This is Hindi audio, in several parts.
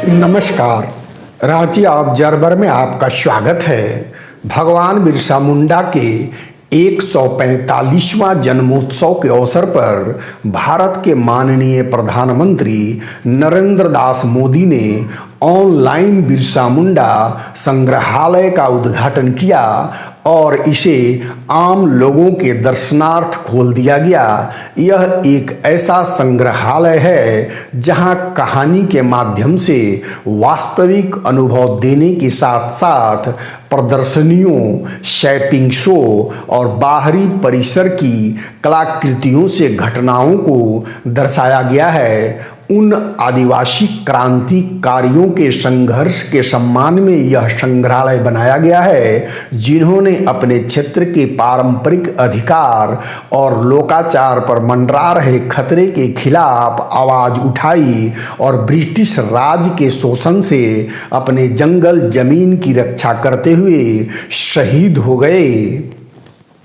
नमस्कार। रांची ऑब्जर्वर में आपका स्वागत है। भगवान बिरसा मुंडा के 145वां जन्मोत्सव के अवसर पर भारत के माननीय प्रधानमंत्री नरेंद्र दास मोदी ने ऑनलाइन बिरसा मुंडा संग्रहालय का उद्घाटन किया और इसे आम लोगों के दर्शनार्थ खोल दिया गया। यह एक ऐसा संग्रहालय है जहां कहानी के माध्यम से वास्तविक अनुभव देने के साथ साथ प्रदर्शनियों, शैपिंग शो और बाहरी परिसर की कलाकृतियों से घटनाओं को दर्शाया गया है। उन आदिवासी क्रांतिकारियों के संघर्ष के सम्मान में यह संग्रहालय बनाया गया है, जिन्होंने अपने क्षेत्र के पारंपरिक अधिकार और लोकाचार पर मंडरा रहे खतरे के खिलाफ आवाज उठाई और ब्रिटिश राज के शोषण से अपने जंगल जमीन की रक्षा करते हुए शहीद हो गए।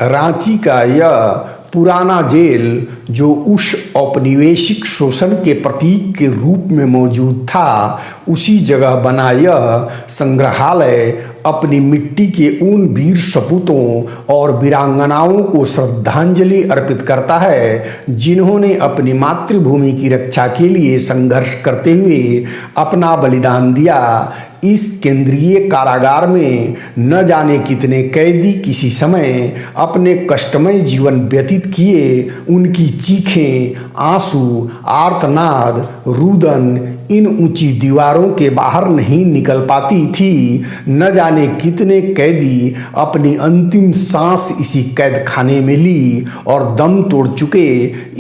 रांची का यह पुराना जेल, जो उस औपनिवेशिक शोषण के प्रतीक के रूप में मौजूद था, उसी जगह बना यह संग्रहालय अपनी मिट्टी के उन वीर सपूतों और वीरांगनाओं को श्रद्धांजलि अर्पित करता है, जिन्होंने अपनी मातृभूमि की रक्षा के लिए संघर्ष करते हुए अपना बलिदान दिया। इस केंद्रीय कारागार में न जाने कितने कैदी किसी समय अपने कष्टमय जीवन व्यतीत किए। उनकी चीखें, आंसू, आर्तनाद, रुदन इन ऊंची दीवारों के बाहर नहीं निकल पाती थी। न जाने कितने कैदी अपनी अंतिम सांस इसी कैद खाने में ली और दम तोड़ चुके।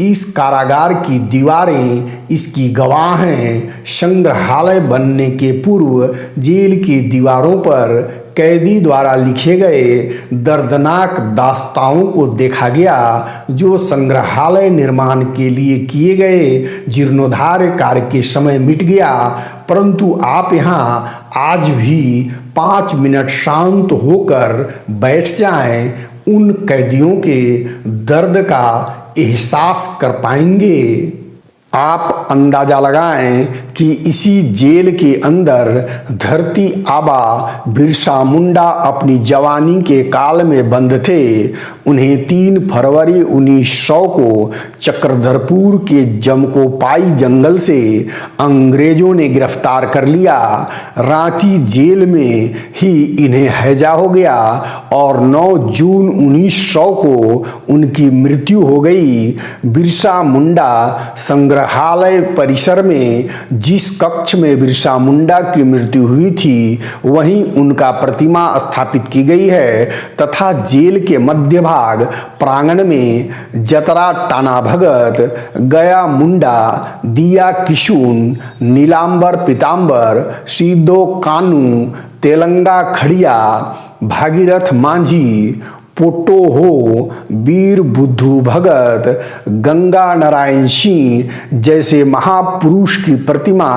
इस कारागार की दीवारें इसकी गवाह हैं। संग्रहालय बनने के पूर्व जेल की दीवारों पर कैदी द्वारा लिखे गए दर्दनाक दास्तानों को देखा गया, जो संग्रहालय निर्माण के लिए किए गए जीर्णोद्धार कार्य के समय मिट गया। परंतु आप यहाँ आज भी 5 मिनट शांत होकर बैठ जाएं, उन कैदियों के दर्द का एहसास कर पाएंगे। आप अंदाजा लगाएं कि इसी जेल के अंदर धरती आबा बिरसा मुंडा अपनी जवानी के काल में बंद थे। उन्हें 3 फरवरी 1900 को चक्रधरपुर के जमकोपाई जंगल से अंग्रेजों ने गिरफ्तार कर लिया। रांची जेल में ही इन्हें हैजा हो गया और 9 जून 1900 को उनकी मृत्यु हो गई। बिरसा मुंडा संग्रहालय परिसर में जिस कक्ष में बिरसा मुंडा की मृत्यु हुई थी, वहीं उनका प्रतिमा स्थापित की गई है तथा जेल के मध्य भाग प्रांगण में जतरा टाना भगत, गया मुंडा, दिया किशुन, नीलांबर पीतांबर, सीधो कानू, तेलंगा खड़िया, भागीरथ मांझी, पोटो हो, वीर बुद्धू भगत, गंगा नारायण सिंह जैसे महापुरुष की प्रतिमा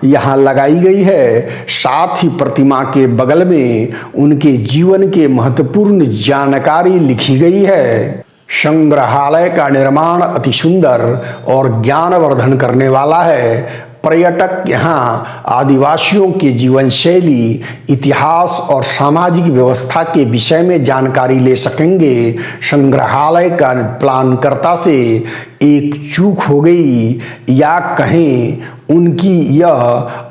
यहाँ लगाई गई है। साथ ही प्रतिमा के बगल में उनके जीवन के महत्वपूर्ण जानकारी लिखी गई है। संग्रहालय का निर्माण अति सुंदर और ज्ञानवर्धन करने वाला है। पर्यटक यहाँ आदिवासियों के जीवन शैली, इतिहास और सामाजिक व्यवस्था के विषय में जानकारी ले सकेंगे। संग्रहालय का प्लानकर्ता से एक चूक हो गई, या कहें उनकी यह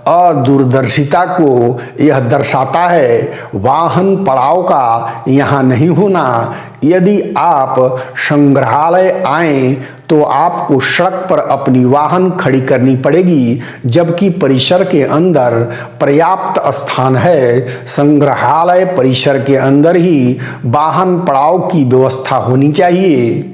अदूरदर्शिता को यह दर्शाता है। वाहन पड़ाव का यहाँ नहीं होना। यदि आप संग्रहालय आएं तो आपको सड़क पर अपनी वाहन खड़ी करनी पड़ेगी, जबकि परिसर के अंदर पर्याप्त स्थान है। संग्रहालय परिसर के अंदर ही वाहन पड़ाव की व्यवस्था होनी चाहिए।